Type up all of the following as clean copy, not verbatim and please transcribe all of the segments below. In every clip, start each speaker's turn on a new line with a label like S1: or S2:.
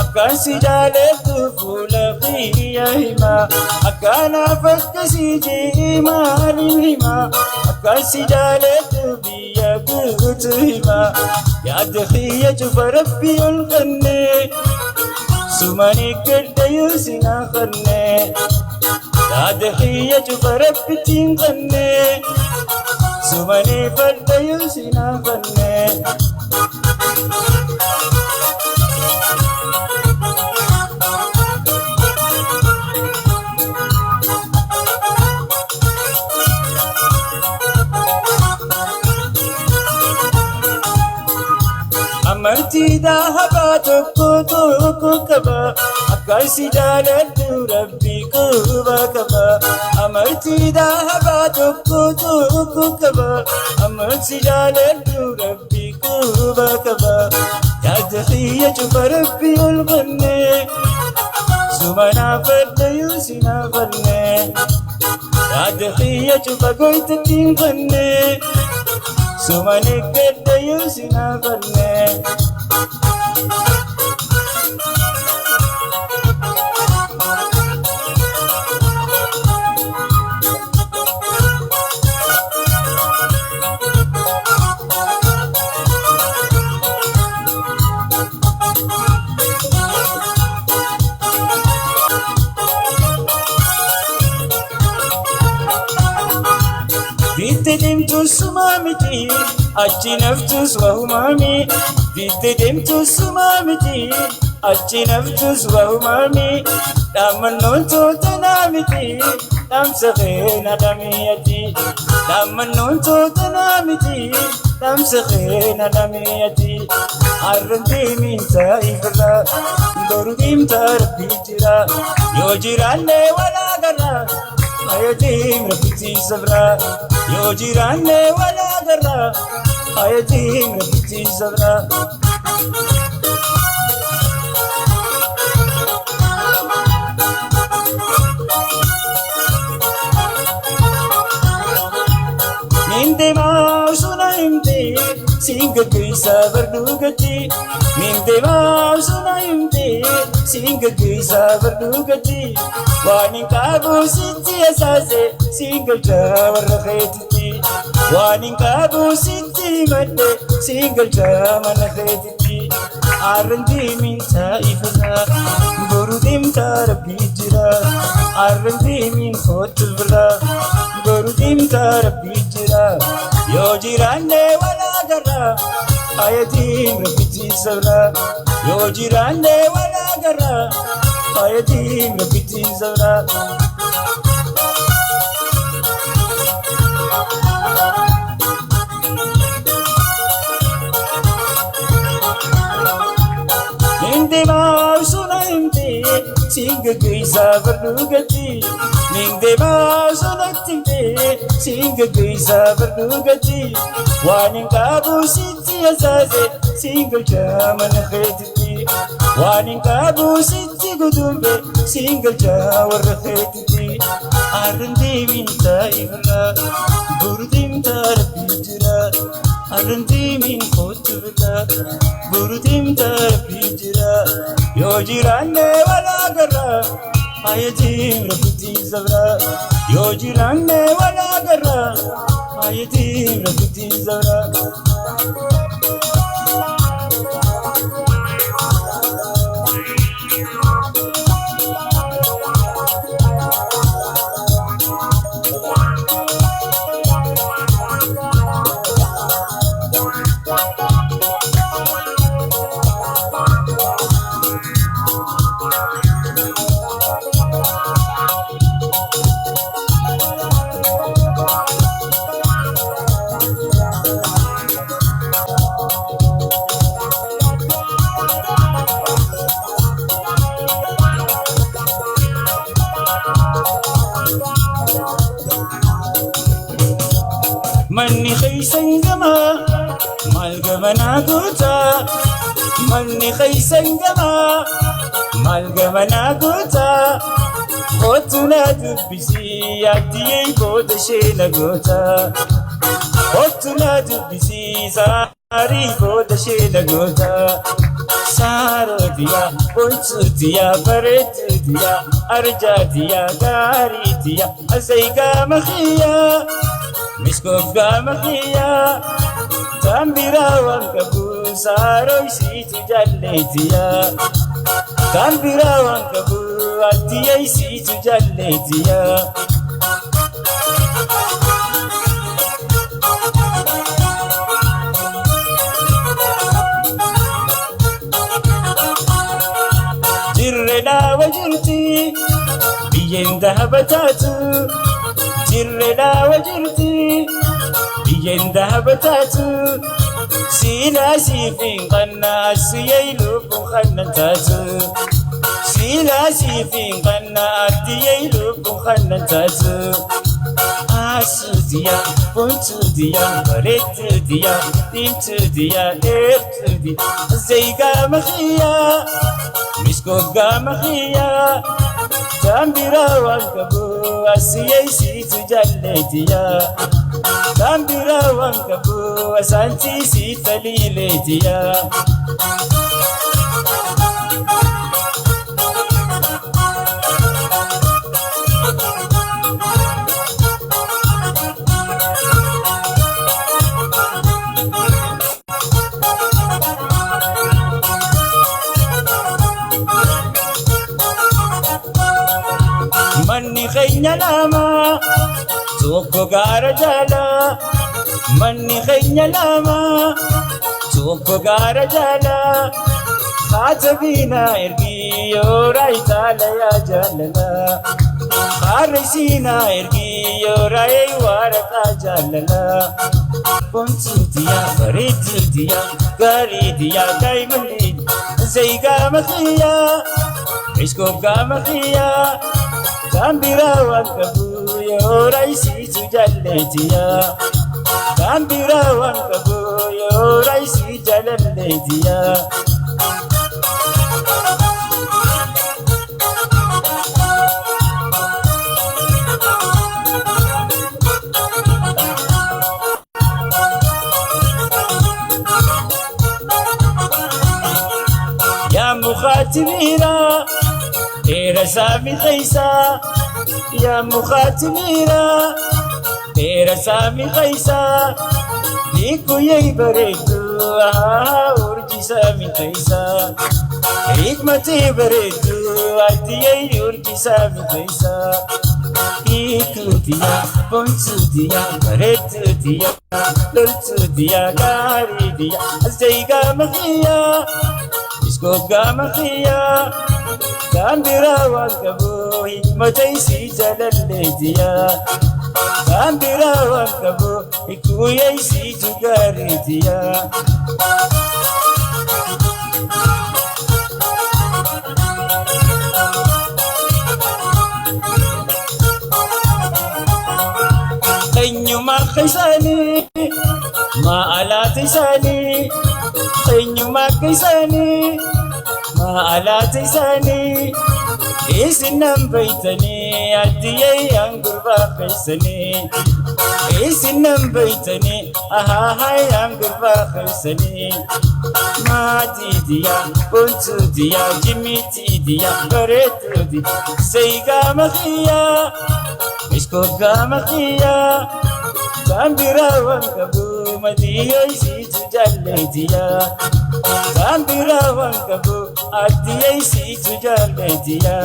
S1: Akasi jaletu fula qiya hima, akana fakkasi jima hima. Akasi jaletu biya gutu hima, yaad qiya jufa rabbi ulqanne, sumani kaddayu sina qanne. Yaad qiya jufa rabbi tinqanne, sumani kaddayu sina qanne. Amarti dahaba tokko kaba, akasi jaaladhu rabbi kuba kaba. Amarti dahaba tokko kaba, amarti jaaladhu rabbi kuba kaba. Yaad qiya jufa rabbi ulqanne, sumana faddayu sina qanne. Yaad qiya jufa goyta tinqanne, sumani kaddayu sina qanne. Bitte demtu sumamiti, achi naftus wahumami. Bitte demtu sumamiti, achi naftus wahumami. Damannon tota namiti, damsakhena damiyati. Damannon tota namiti, damsakhena damiyati. Arranti min saifra, dorudim tarbi jira. Yo jiranne wala garra, ayatim rabiti sabra. Yo jiranne wala garra, ayatim rabiti sabra. Ninde mausuna himte, singa kuisa bardugati. Ninde mausuna himte, singa kuisa bardugati. Wani kabu siti asase, singa jawar khaititi. Wani kabu siti madde, singa jaman khaititi. Arranti min saifra, borudim tarabbi jira. Arranti min khotbra, borudim tarabbi jira. Yo jiranne wala garra, ayatim rabiti sabra. Yo jiranne wala garra, ayatim rabiti sabra. Ninde mausuna himte, singa kuisa bardugati. Ninde mausuna himte, singa kuisa bardugati. Wani kabu siti asase, singa jaman khaititi. Wani kabu siti gudumbe, singa jawar khaititi. Arranti min saifra, burdim tarbi jira. Arranti min khotbra, burdim tarbi jira. Yo jiranne wala garra, ayatim rabiti sabra. Yo jiranne wala garra, ayatim rabiti sabra. Manni khaysan gama, mal gama na guta. manni khaysan gama mal gama naagota qotuna dubbisi yaadiyey booda sheena goota qotuna dubbisi saarii booda sheena goota saarodiya bonsuutiya bareeduutiya arjaatiya gaariitiya asaygaa makiya miskofgaa makiya tambira wankabu saaroysiitu jalleetiya tambira wankabu attiyeysiitu jalleetiya jirre dhaawa jirti biyyeen dahabataatu jirre dhaawa jirti biyyeen dahabataatu silaasiifin qannaasiyey lubbuun qannantaatu silaasiifin qannaatiyey lubbuun qannantaatu aasuutiya buntuutiya bareeduutiya diimtuutiya dheertuutiya zaygaa makiya miskofgaa makiya tambira wankabu asiyeysiitu jalleetiya tambira wankabu asaantiisiita liileetiya manni keenya lama tokko gaara jala manni keenya lama tokko gaara jala kaatabiina ergii yoora itaala yaa jaalala kaarresiina ergii yoora waraqaa jaalala bontuutiya bareeduutiya gaariitiya daa'imanni zaygaa makiya miskofgaa makiya tambira wankabu yooraysiitu jalleetiya tambira wankabu yooraysi jalalleetiya yaa mukhaatimiina Tera sami khaisa ya mukhatimira Tera sami khaisa Niku yei baretu urji sami khaisa Hikmati baretu ati yei urji sami khaisa Ikutiya bonsudiya baretudiya lultudiya garidiya Azayga makiya iskofga makiya tambira wankabu hikmataysi jalalleetiya tambira wankabu ikuyaysiitu gaariitiya eenyumaa keessaanii maalaata isaanii eenyumaa keessaanii maalaata isaanii isinan baytanii addiyey angurbaa keessaanii isinan baytanii ahahay angurbaa keessaanii maatiitiya bontuutiya jimitiitiya bareetuutiya zaygaa makiya miskofgaa makiya tambira wankabu madiyoysiitu jalleetiya tambira wankabu addiyeysiitu jalleetiya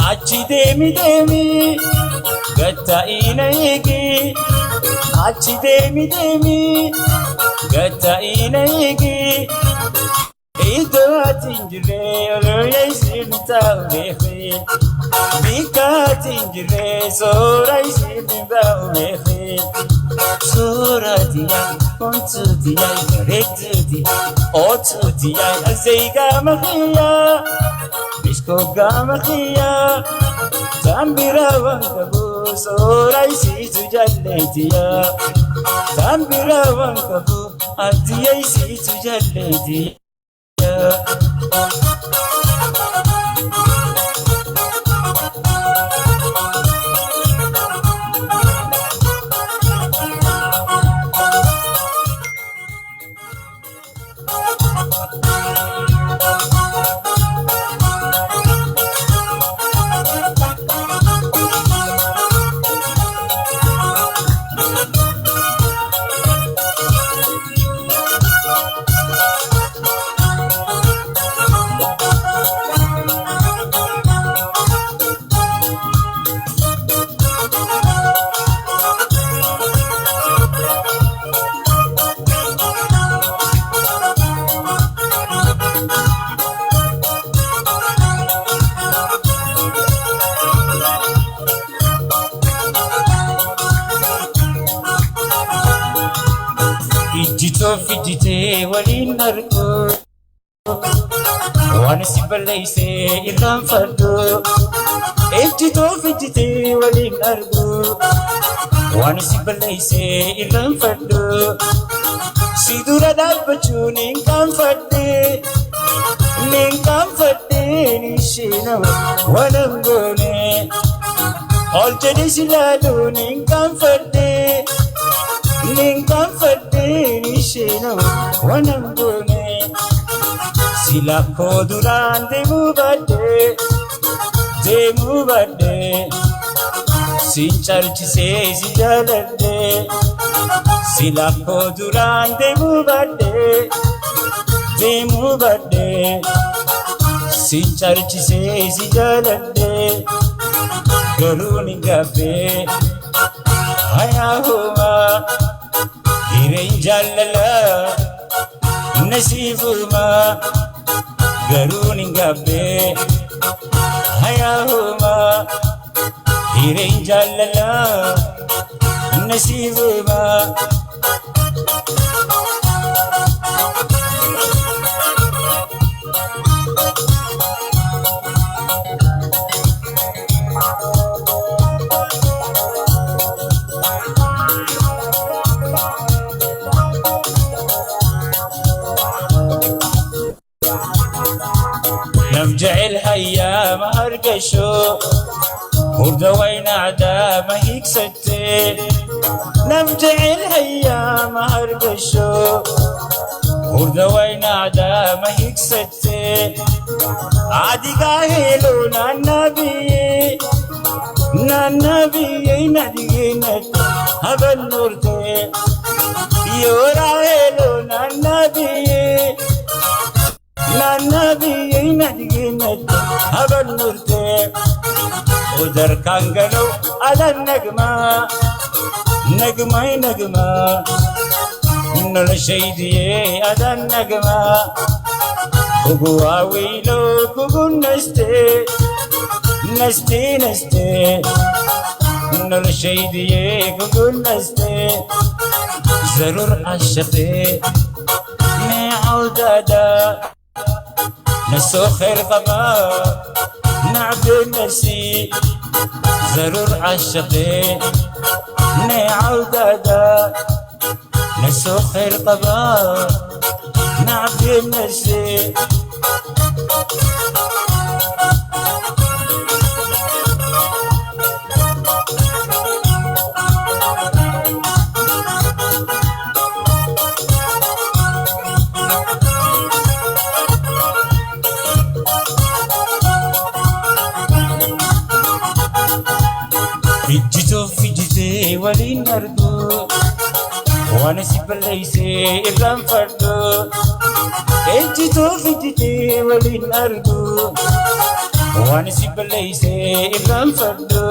S1: achi deemi deemi gatta'iina eegi achi deemi deemi gatta'iina eegi iddoo ati hin jirre oloyaysiin taa'u beekee bikka ati hin jirre sooraysiin baa'u beekee sooratiya kontuutiya bareetuutiya ootuutiya azaygaa makiya isko gama khiya tambira wankabu sorai si tujalletiya tambira wankabu atiyai si tujalletiya Ijjitoo fidjitee waliin argu waan si balleessee irraanfadhu. Ijjitoo fidjitee waliin argu waan si balleessee irraanfadhu. Si dura dhaabbachuun hin qaanfadhe ni isheenamu waan hin goone ol jedhe si laaluun hin qaanfadhe. Ninkan fadde ni sheno wanangone sila koduran demu badde sincharchi se sijalade sila koduran demu badde sincharchi se sijalade garuni gabe hayahuma Jallala nasibuma garuni gabe hayahuma hirin jallala nasibuma نمجعل هيا مهرقشو وردوين عدا ما هيك ستي نمجعل هيا مهرقشو وردوين عدا ما هيك ستي عادي قاهلو نانبي نادي نت هبل نورتي يوراهلو نانبي نادينت هبل نورتي ودر كانغلو على النجمة نجمة نول شيدي على النجمة كوكو ويلو كوكو نستي نول شيدي كوكو نستي ضرور عشقي نعودادا نسو خير غما نعبد النسي ضرور عشقي نعودادا نسو خير غما نعبد النسي Fijite walin ardu wana sibalayse irram fardu ejito fijite walin ardu wana sibalayse irram fardu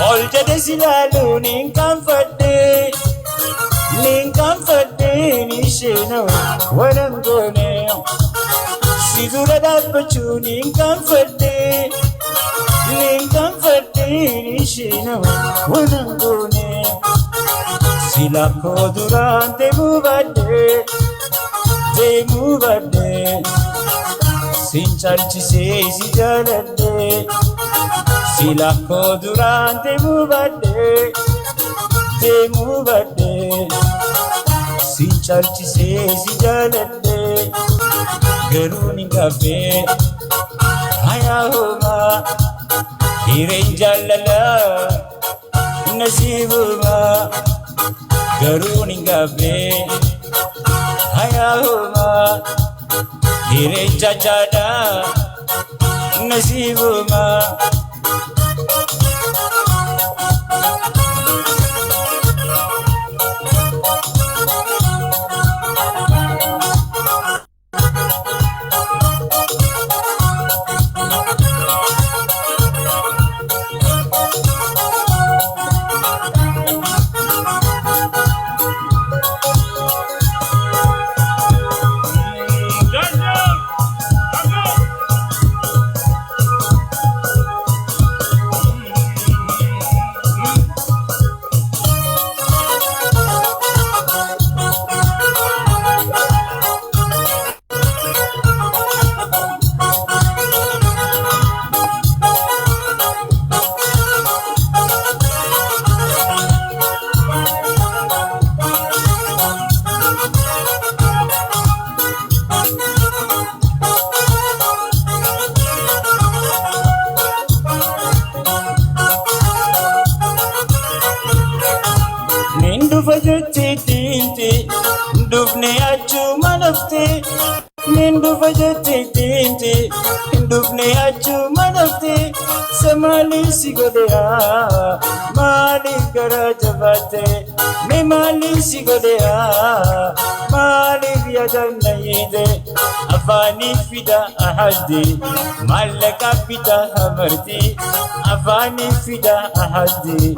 S1: ol jade silalu ninkan fadde ni sheno wanangone sidura dabbachu ninkan fadde Nishina wanangone sila koduran demu badde chalchisee si jaaladhee sila koo duraan deemuu baadhee sin chalchisee si jaaladhee garuu ni gaafee hayaa homaa hireen jaalalaa nasiibumaa garuu ni gaafee hayaa homaa hireen chachaadhaa nasiibumaa. Dufne achuma nafte nindu fajate tinti dufne achuma nafte samali sigodea mali gara jabate me mali sigodea mali yadanna yide afani fida ahadi malaka fida hamarti afani fida ahadi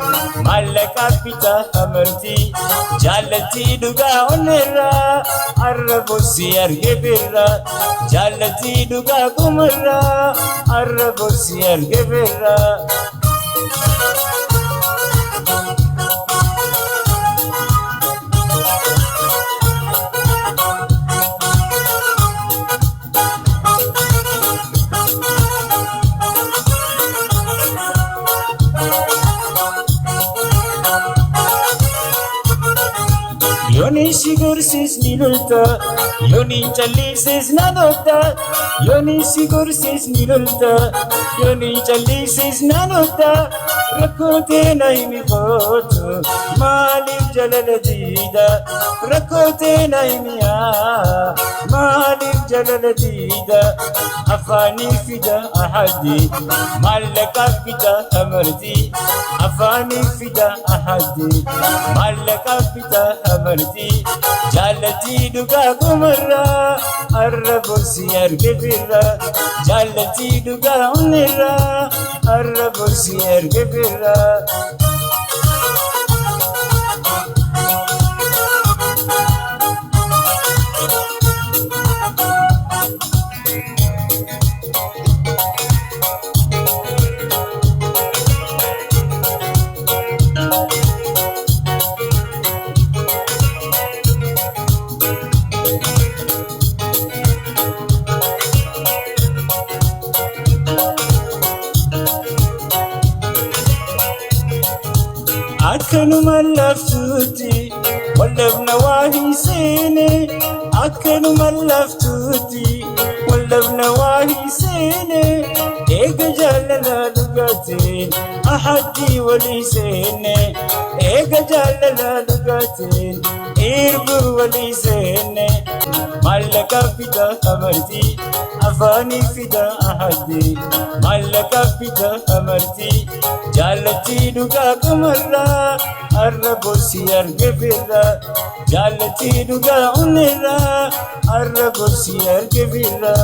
S1: malaka fida hamarti jalati duga onera arrabosi argebira jalati duga kumara arrabosi argebira Yoni sigursis nilulta, yoni chalisis nanota, yoni sigursis nilulta, yoni chalisis nanota, rakote naimi kotu, malif jalaladida, rakote naimiya, malif jalaladida, afani fida ahadi, malaka fida amardi, afani fida ahadi, malaka fida amardi. Jalati duga kumara arrabosi argebira jalati duga unira arrabosi argebira Akkanuma laftuuti wallabna waa hin seene akkanuma laftuuti wallabna waa hin seene eega jaalala dhugaateen ahadii walii seene eega jaalala dhugaateen irbur walii seene mallaka fida amarti afani fida ahadi mallaka fida amarti jalati duga kumara arrabosi argebira jalati duga unira arrabosi argebira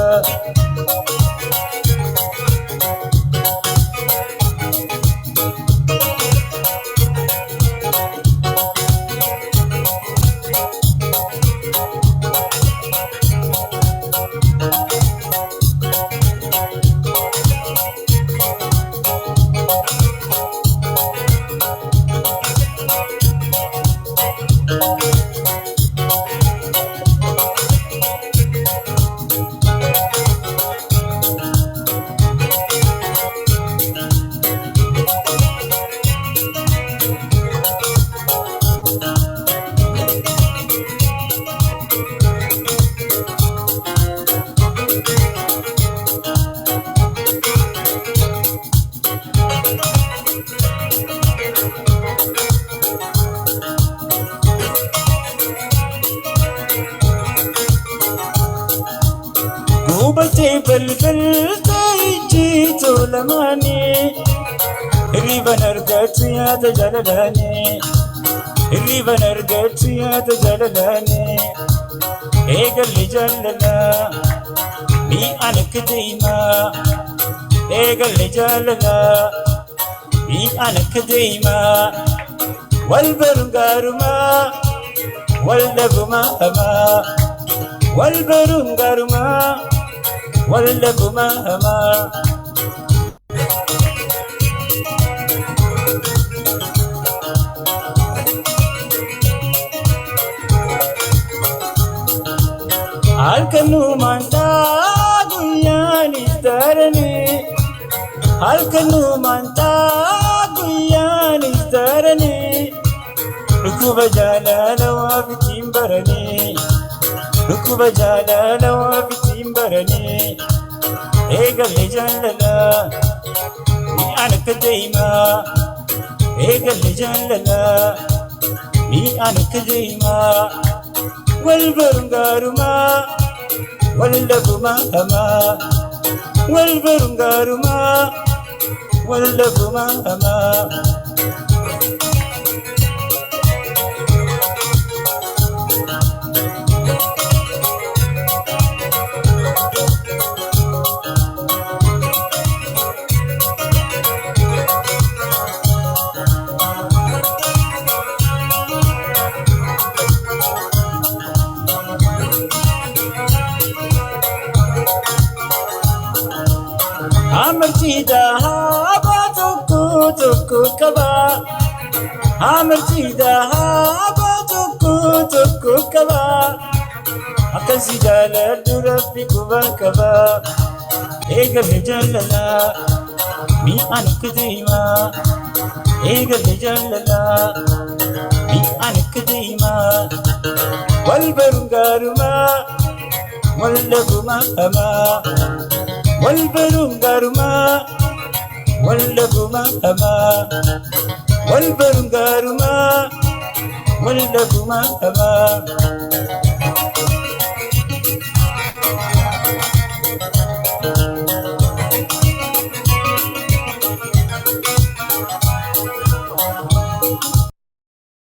S1: lamaani hirriban argatu yaada jaalalaani hirriban argatu yaada jaalalaani eegalli jaalala mi'aan akka deemaa eegalli jaalala mi'aan akka deemaa wal baruun gaarumaa wal dhabumaa hamaa wal baruun gaarumaa wal dhabumaa hamaa. Halkanuma taa guyyaanis daranii halkanuma taa guyyaanis daranii dhukkuba jaalala waa fitiin baranii dhukkuba jaalala waa fitiin baranii eegalle jaalala mi'aan akka deemaa eegalle jaalala mi'aan akka deemaa. wal baruun gaarumaa wal dhabumaa hamaa wal baruun gaarumaa wal dhabumaa hamaa. Amartida haba tokko qaba amartida haba tokko qaba akkasi jaaladhu rabbi quba qaba eegalle jaalala mi'aan akka deemaa eegalle jaalala mi'aan akka deemaa wal baruun gaarumaa wal dhabumaa hamaa wal baruun gaarumaa wal dhabumaa hamaa wal baruun gaarumaa wal dhabumaa hamaa.